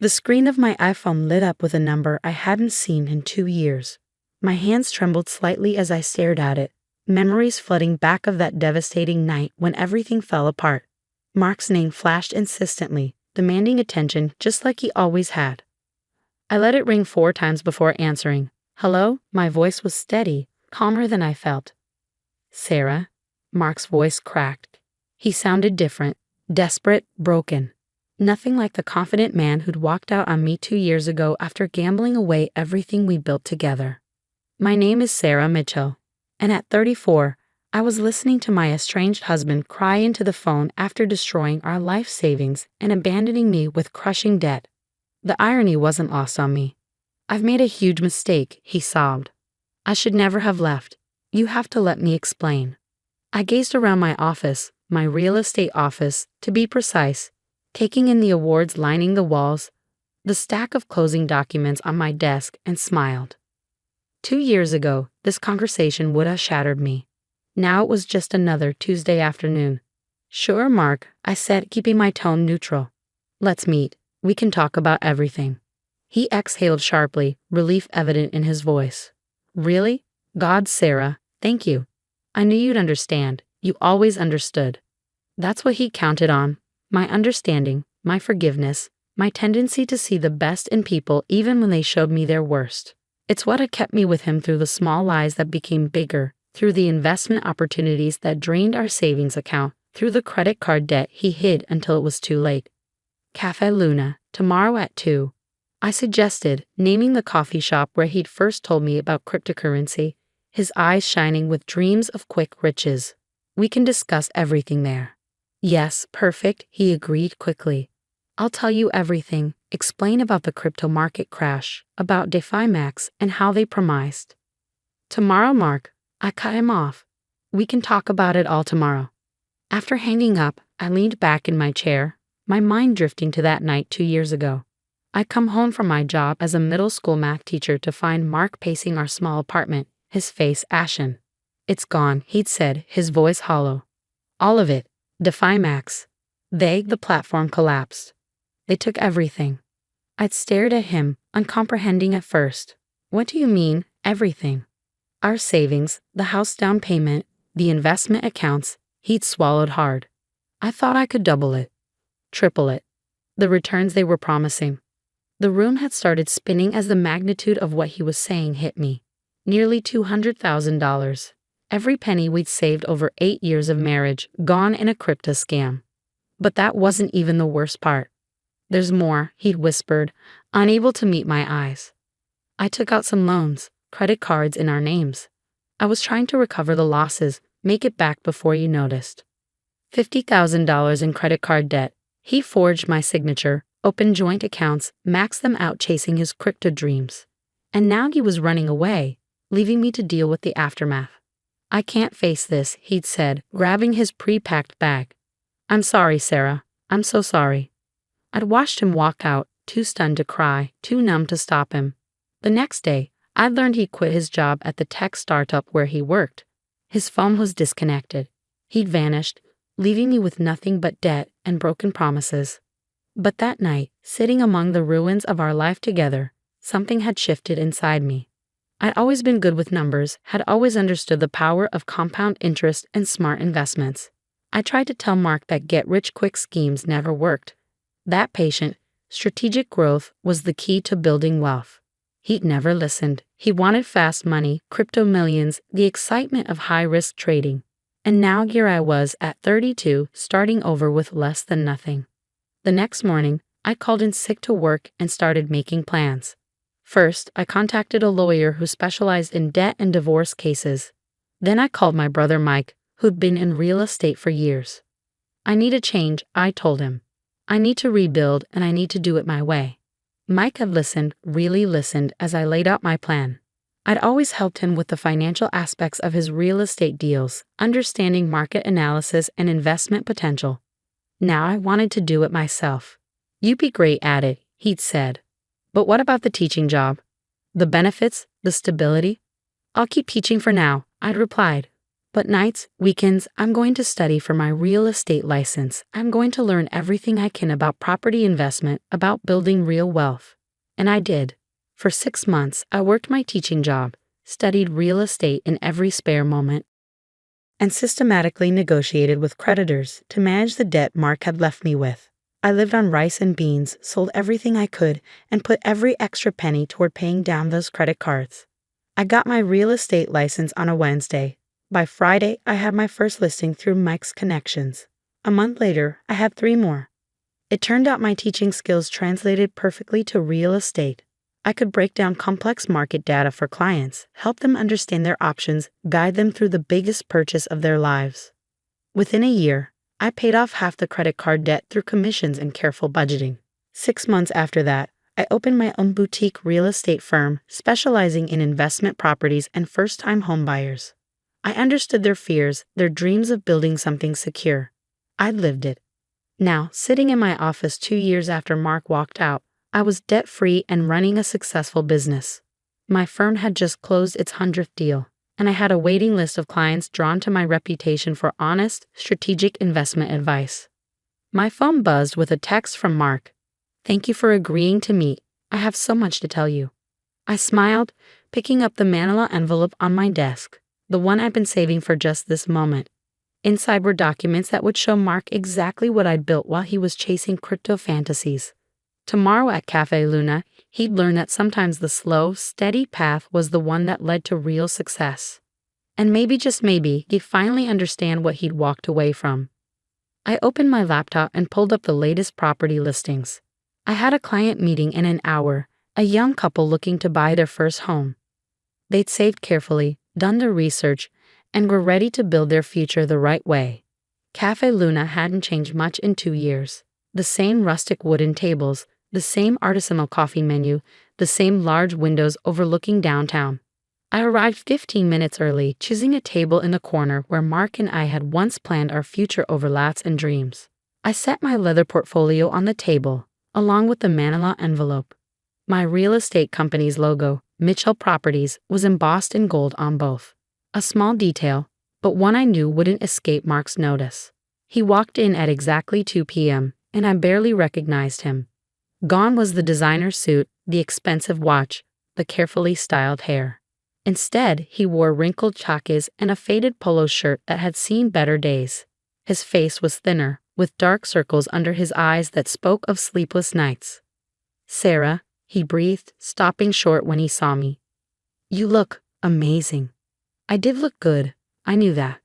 The screen of my iPhone lit up with a number I hadn't seen in 2 years. My hands trembled slightly as I stared at it, memories flooding back of that devastating night when everything fell apart. Mark's name flashed insistently, demanding attention just like he always had. I let it ring 4 times before answering. Hello? My voice was steady, calmer than I felt. Sarah? Mark's voice cracked. He sounded different, desperate, broken. Nothing like the confident man who'd walked out on me 2 years ago after gambling away everything we built together. My name is Sarah Mitchell, and at 34, I was listening to my estranged husband cry into the phone after destroying our life savings and abandoning me with crushing debt. The irony wasn't lost on me. I've made a huge mistake, he sobbed. I should never have left. You have to let me explain. I gazed around my office, my real estate office, to be precise, taking in the awards lining the walls, the stack of closing documents on my desk, and smiled. 2 years ago, this conversation would have shattered me. Now it was just another Tuesday afternoon. Sure, Mark, I said, keeping my tone neutral. Let's meet. We can talk about everything. He exhaled sharply, relief evident in his voice. Really? God, Sarah, thank you. I knew you'd understand. You always understood. That's what he counted on. My understanding, my forgiveness, my tendency to see the best in people even when they showed me their worst. It's what had kept me with him through the small lies that became bigger, through the investment opportunities that drained our savings account, through the credit card debt he hid until it was too late. Café Luna, tomorrow at 2. I suggested, naming the coffee shop where he'd first told me about cryptocurrency, his eyes shining with dreams of quick riches. We can discuss everything there. Yes, perfect, he agreed quickly. I'll tell you everything, explain about the crypto market crash, about DeFiMax and how they promised. Tomorrow, Mark, I cut him off. We can talk about it all tomorrow. After hanging up, I leaned back in my chair, my mind drifting to that night 2 years ago. I'd come home from my job as a middle school math teacher to find Mark pacing our small apartment, his face ashen. It's gone, he'd said, his voice hollow. All of it. DeFiMax. The platform collapsed. They took everything. I'd stared at him, uncomprehending at first. What do you mean, everything? Our savings, the house down payment, the investment accounts, he'd swallowed hard. I thought I could double it, triple it, the returns they were promising. The room had started spinning as the magnitude of what he was saying hit me. Nearly $200,000. Every penny we'd saved over 8 years of marriage, gone in a crypto scam. But that wasn't even the worst part. There's more, he'd whispered, unable to meet my eyes. I took out some loans, credit cards in our names. I was trying to recover the losses, make it back before you noticed. $50,000 in credit card debt. He forged my signature, opened joint accounts, maxed them out chasing his crypto dreams. And now he was running away, leaving me to deal with the aftermath. I can't face this, he'd said, grabbing his pre-packed bag. I'm sorry, Sarah. I'm so sorry. I'd watched him walk out, too stunned to cry, too numb to stop him. The next day, I'd learned he'd quit his job at the tech startup where he worked. His phone was disconnected. He'd vanished, leaving me with nothing but debt and broken promises. But that night, sitting among the ruins of our life together, something had shifted inside me. I'd always been good with numbers, had always understood the power of compound interest and smart investments. I tried to tell Mark that get-rich-quick schemes never worked. That patient, strategic growth was the key to building wealth. He'd never listened. He wanted fast money, crypto millions, the excitement of high-risk trading. And now here I was at 32, starting over with less than nothing. The next morning, I called in sick to work and started making plans. First, I contacted a lawyer who specialized in debt and divorce cases. Then I called my brother Mike, who'd been in real estate for years. I need a change, I told him. I need to rebuild, and I need to do it my way. Mike had listened, really listened, as I laid out my plan. I'd always helped him with the financial aspects of his real estate deals, understanding market analysis and investment potential. Now I wanted to do it myself. You'd be great at it, he'd said. But what about the teaching job? The benefits, the stability? I'll keep teaching for now, I'd replied. But nights, weekends, I'm going to study for my real estate license. I'm going to learn everything I can about property investment, about building real wealth. And I did. For 6 months, I worked my teaching job, studied real estate in every spare moment, and systematically negotiated with creditors to manage the debt Mark had left me with. I lived on rice and beans, sold everything I could, and put every extra penny toward paying down those credit cards. I got my real estate license on a Wednesday. By Friday, I had my first listing through Mike's connections. A month later, I had 3 more. It turned out my teaching skills translated perfectly to real estate. I could break down complex market data for clients, help them understand their options, guide them through the biggest purchase of their lives. Within a year, I paid off half the credit card debt through commissions and careful budgeting. 6 months after that, I opened my own boutique real estate firm specializing in investment properties and first-time homebuyers. I understood their fears, their dreams of building something secure. I'd lived it. Now, sitting in my office 2 years after Mark walked out, I was debt-free and running a successful business. My firm had just closed its 100th deal, and I had a waiting list of clients drawn to my reputation for honest, strategic investment advice. My phone buzzed with a text from Mark. "Thank you for agreeing to meet. I have so much to tell you." I smiled, picking up the manila envelope on my desk, the one I'd been saving for just this moment. Inside were documents that would show Mark exactly what I'd built while he was chasing crypto fantasies. Tomorrow at Cafe Luna, he'd learn that sometimes the slow, steady path was the one that led to real success. And maybe, just maybe, he'd finally understand what he'd walked away from. I opened my laptop and pulled up the latest property listings. I had a client meeting in an hour, a young couple looking to buy their first home. They'd saved carefully, done their research, and were ready to build their future the right way. Cafe Luna hadn't changed much in 2 years. The same rustic wooden tables, the same artisanal coffee menu, the same large windows overlooking downtown. I arrived 15 minutes early, choosing a table in the corner where Mark and I had once planned our future overlaps and dreams. I set my leather portfolio on the table, along with the manila envelope. My real estate company's logo, Mitchell Properties, was embossed in gold on both. A small detail, but one I knew wouldn't escape Mark's notice. He walked in at exactly 2 p.m., and I barely recognized him. Gone was the designer suit, the expensive watch, the carefully styled hair. Instead, he wore wrinkled chakis and a faded polo shirt that had seen better days. His face was thinner, with dark circles under his eyes that spoke of sleepless nights. "Sarah," he breathed, stopping short when he saw me. "You look amazing." I did look good, I knew that.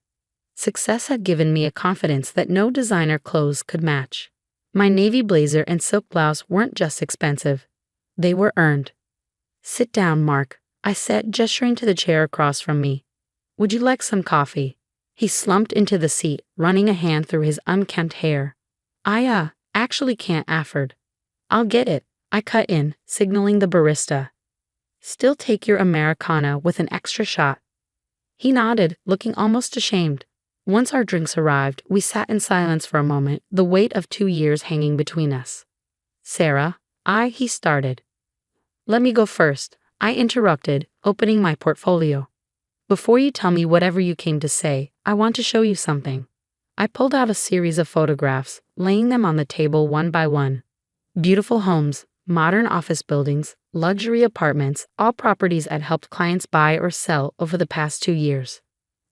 Success had given me a confidence that no designer clothes could match. My navy blazer and silk blouse weren't just expensive. They were earned. "Sit down, Mark," I said, gesturing to the chair across from me. "Would you like some coffee?" He slumped into the seat, running a hand through his unkempt hair. "I actually can't afford." "I'll get it," I cut in, signaling the barista. "Still take your Americano with an extra shot." He nodded, looking almost ashamed. Once our drinks arrived, we sat in silence for a moment, the weight of 2 years hanging between us. "Sarah," he started. "Let me go first," I interrupted, opening my portfolio. "Before you tell me whatever you came to say, I want to show you something." I pulled out a series of photographs, laying them on the table one by one. Beautiful homes, modern office buildings, luxury apartments, all properties I'd helped clients buy or sell over the past 2 years.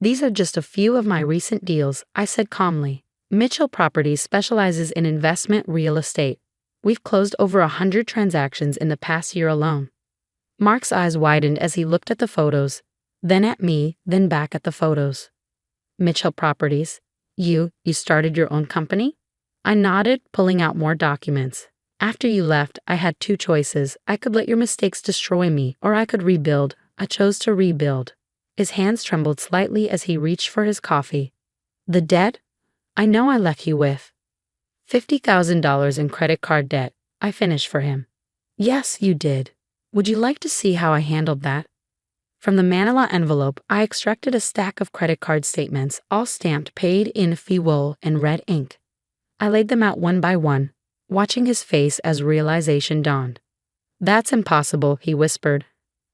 "These are just a few of my recent deals," I said calmly. "Mitchell Properties specializes in investment real estate. We've closed over 100 transactions in the past year alone." Mark's eyes widened as he looked at the photos, then at me, then back at the photos. "Mitchell Properties? You started your own company?" I nodded, pulling out more documents. "After you left, I had 2 choices. I could let your mistakes destroy me, or I could rebuild. I chose to rebuild." His hands trembled slightly as he reached for his coffee. "The debt? I know I left you with $50,000 in credit card debt," I finished for him. "Yes, you did. Would you like to see how I handled that?" From the manila envelope, I extracted a stack of credit card statements, all stamped paid in full and red ink. I laid them out one by one, watching his face as realization dawned. "That's impossible," he whispered.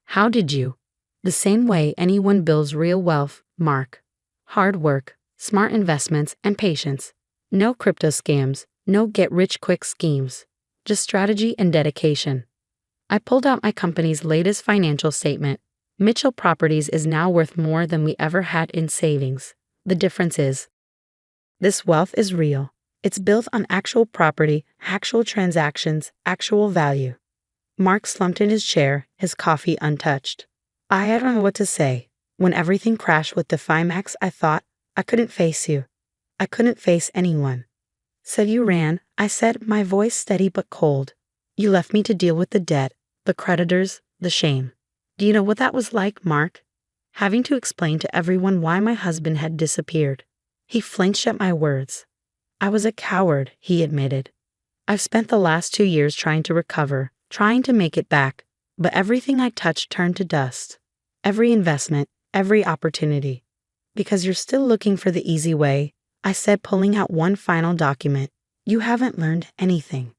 "How did you?" "The same way anyone builds real wealth, Mark. hard work, smart investments, and patience. No crypto scams, no get-rich-quick schemes. Just strategy and dedication. I pulled out my company's latest financial statement. Mitchell Properties is now worth more than we ever had in savings. The difference is, this wealth is real. It's built on actual property, actual transactions, actual value. Mark slumped in his chair, his coffee untouched. I don't know what to say. When everything crashed with DefiMax, I thought, I couldn't face you. I couldn't face anyone. So you ran, I said, my voice steady but cold. You left me to deal with the debt, the creditors, the shame. Do you know what that was like, Mark? Having to explain to everyone why my husband had disappeared. He flinched at my words. I was a coward, he admitted. I've spent the last 2 years trying to recover, trying to make it back, but everything I touched turned to dust. Every investment, every opportunity. Because you're still looking for the easy way, I said, pulling out one final document. You haven't learned anything.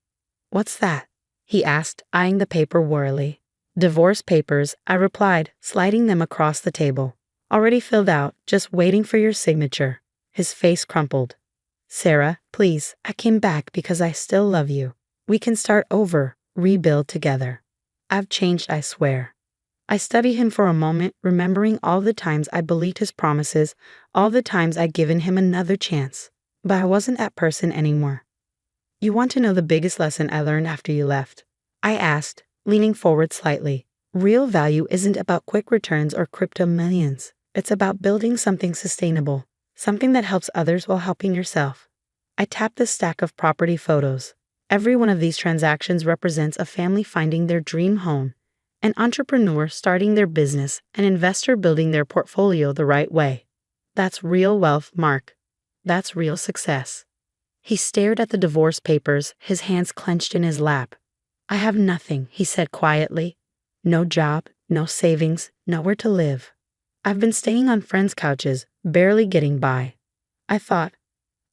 What's that? He asked, eyeing the paper warily. Divorce papers, I replied, sliding them across the table. Already filled out, just waiting for your signature. His face crumpled. Sarah, please, I came back because I still love you. We can start over, rebuild together. I've changed, I swear. I studied him for a moment, remembering all the times I believed his promises, all the times I'd given him another chance. But I wasn't that person anymore. You want to know the biggest lesson I learned after you left? I asked, leaning forward slightly. Real value isn't about quick returns or crypto millions. It's about building something sustainable, something that helps others while helping yourself. I tapped the stack of property photos. Every one of these transactions represents a family finding their dream home, an entrepreneur starting their business, an investor building their portfolio the right way. That's real wealth, Mark. That's real success. He stared at the divorce papers, his hands clenched in his lap. I have nothing, he said quietly. No job, no savings, nowhere to live. I've been staying on friends' couches, barely getting by. I thought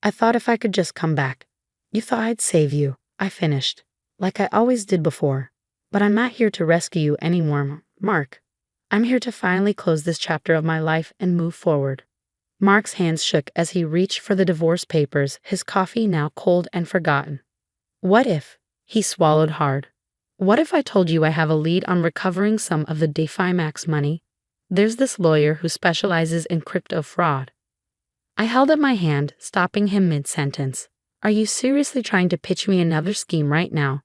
if I could just come back. You thought I'd save you, I finished, like I always did before. But I'm not here to rescue you anymore, Mark. I'm here to finally close this chapter of my life and move forward. Mark's hands shook as he reached for the divorce papers, his coffee now cold and forgotten. What if? He swallowed hard. What if I told you I have a lead on recovering some of the DefiMax money? There's this lawyer who specializes in crypto fraud. I held up my hand, stopping him mid-sentence. Are you seriously trying to pitch me another scheme right now?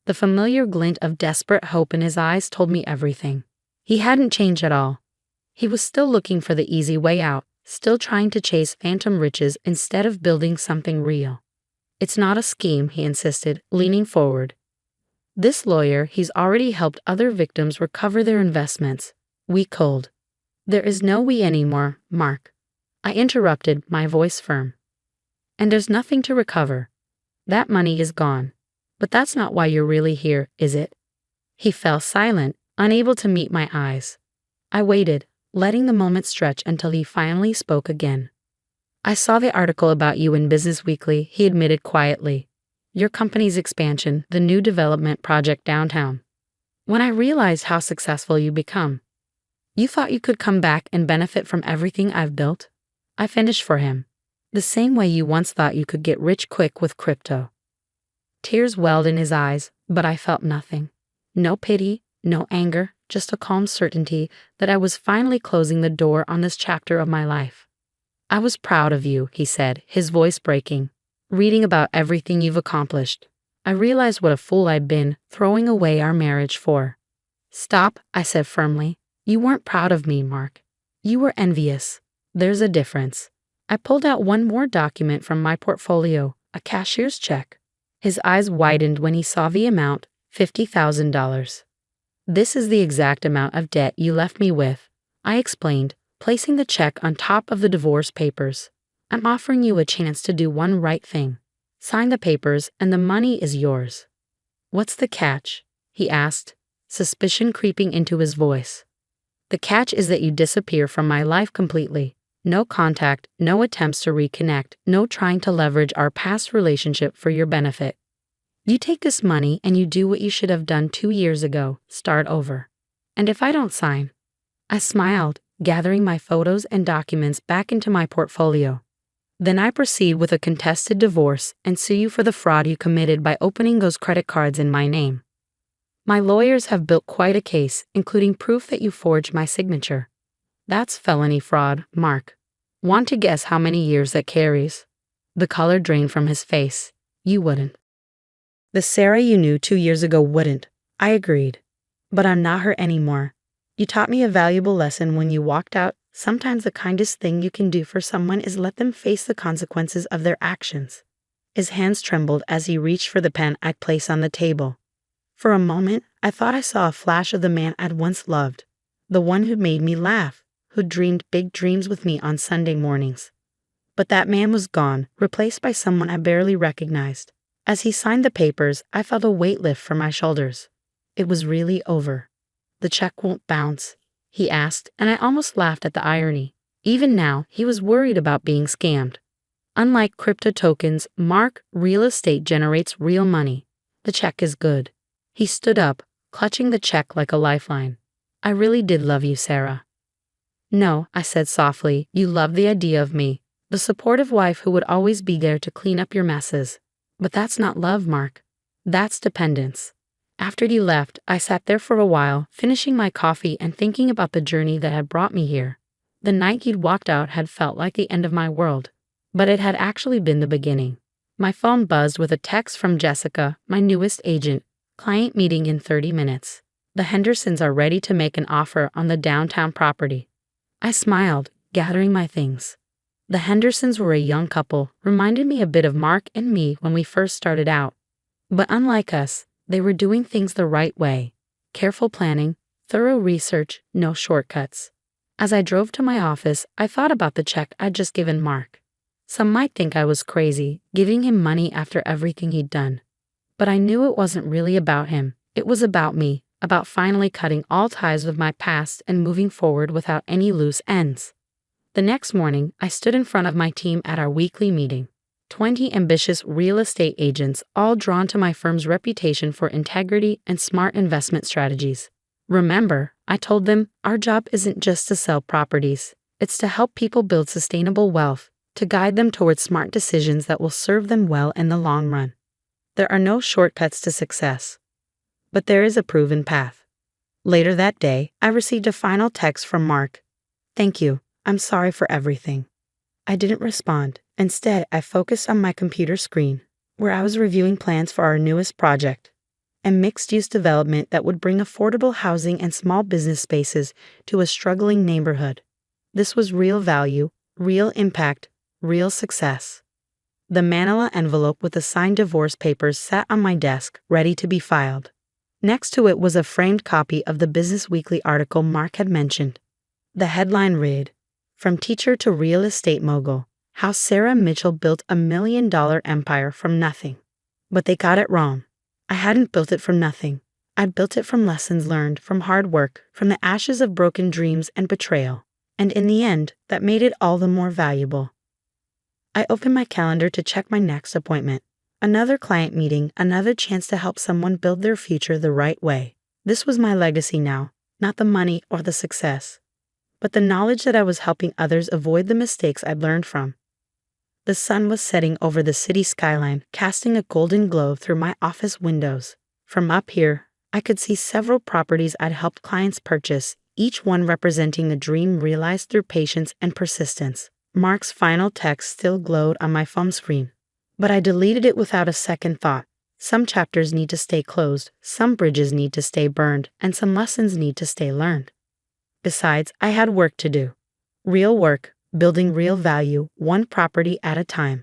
The familiar glint of desperate hope in his eyes told me everything. He hadn't changed at all. He was still looking for the easy way out, still trying to chase phantom riches instead of building something real. It's not a scheme, he insisted, leaning forward. This lawyer, he's already helped other victims recover their investments. We cold. There is no we anymore, Mark. I interrupted, my voice firm. And there's nothing to recover. That money is gone. But that's not why you're really here, is it? He fell silent, unable to meet my eyes. I waited, letting the moment stretch until he finally spoke again. I saw the article about you in Business Weekly, he admitted quietly. Your company's expansion, the new development project downtown. When I realized how successful you become, you thought you could come back and benefit from everything I've built? I finished for him. The same way you once thought you could get rich quick with crypto. Tears welled in his eyes, but I felt nothing. No pity, no anger, just a calm certainty that I was finally closing the door on this chapter of my life. I was proud of you, he said, his voice breaking. Reading about everything you've accomplished. I realized what a fool I'd been, throwing away our marriage for. Stop, I said firmly. You weren't proud of me, Mark. You were envious. There's a difference. I pulled out one more document from my portfolio, a cashier's check. His eyes widened when he saw the amount, $50,000. This is the exact amount of debt you left me with, I explained, placing the check on top of the divorce papers. I'm offering you a chance to do one right thing. Sign the papers and the money is yours. What's the catch? He asked, suspicion creeping into his voice. The catch is that you disappear from my life completely. No contact, no attempts to reconnect, no trying to leverage our past relationship for your benefit. You take this money and you do what you should have done 2 years ago, start over. And if I don't sign? I smiled, gathering my photos and documents back into my portfolio. Then I proceed with a contested divorce and sue you for the fraud you committed by opening those credit cards in my name. My lawyers have built quite a case, including proof that you forged my signature. That's felony fraud, Mark. Want to guess how many years that carries? The color drained from his face. You wouldn't. The Sarah you knew 2 years ago wouldn't. I agreed. But I'm not her anymore. You taught me a valuable lesson when you walked out. Sometimes the kindest thing you can do for someone is let them face the consequences of their actions. His hands trembled as he reached for the pen I'd placed on the table. For a moment, I thought I saw a flash of the man I'd once loved, the one who made me laugh, who dreamed big dreams with me on Sunday mornings. But that man was gone, replaced by someone I barely recognized. As he signed the papers, I felt a weight lift from my shoulders. It was really over. The check won't bounce, he asked, and I almost laughed at the irony. Even now, he was worried about being scammed. Unlike crypto tokens, Mark, real estate generates real money. The check is good. He stood up, clutching the check like a lifeline. I really did love you, Sarah. No, I said softly, you loved the idea of me, the supportive wife who would always be there to clean up your messes. But that's not love, Mark. That's dependence. After he left, I sat there for a while, finishing my coffee and thinking about the journey that had brought me here. The night he'd walked out had felt like the end of my world, but it had actually been the beginning. My phone buzzed with a text from Jessica, my newest agent. Client meeting in 30 minutes. The Hendersons are ready to make an offer on the downtown property. I smiled, gathering my things. The Hendersons were a young couple, reminded me a bit of Mark and me when we first started out. But unlike us, they were doing things the right way. Careful planning, thorough research, no shortcuts. As I drove to my office, I thought about the check I'd just given Mark. Some might think I was crazy, giving him money after everything he'd done. But I knew it wasn't really about him. It was about me, about finally cutting all ties with my past and moving forward without any loose ends. The next morning, I stood in front of my team at our weekly meeting. 20 ambitious real estate agents, all drawn to my firm's reputation for integrity and smart investment strategies. Remember, I told them, our job isn't just to sell properties. It's to help people build sustainable wealth, to guide them towards smart decisions that will serve them well in the long run. There are no shortcuts to success, but there is a proven path. Later that day, I received a final text from Mark. Thank you. I'm sorry for everything. I didn't respond. Instead, I focused on my computer screen, where I was reviewing plans for our newest project, a mixed-use development that would bring affordable housing and small business spaces to a struggling neighborhood. This was real value, real impact, real success. The manila envelope with the signed divorce papers sat on my desk, ready to be filed. Next to it was a framed copy of the Business Weekly article Mark had mentioned. The headline read, From Teacher to Real Estate Mogul, How Sarah Mitchell Built a $1 Million Empire from Nothing. But they got it wrong. I hadn't built it from nothing. I'd built it from lessons learned, from hard work, from the ashes of broken dreams and betrayal. And in the end, that made it all the more valuable. I opened my calendar to check my next appointment. Another client meeting, another chance to help someone build their future the right way. This was my legacy now, not the money or the success, but the knowledge that I was helping others avoid the mistakes I'd learned from. The sun was setting over the city skyline, casting a golden glow through my office windows. From up here, I could see several properties I'd helped clients purchase, each one representing a dream realized through patience and persistence. Mark's final text still glowed on my phone screen, but I deleted it without a second thought. Some chapters need to stay closed, some bridges need to stay burned, and some lessons need to stay learned. Besides, I had work to do. Real work, building real value, one property at a time.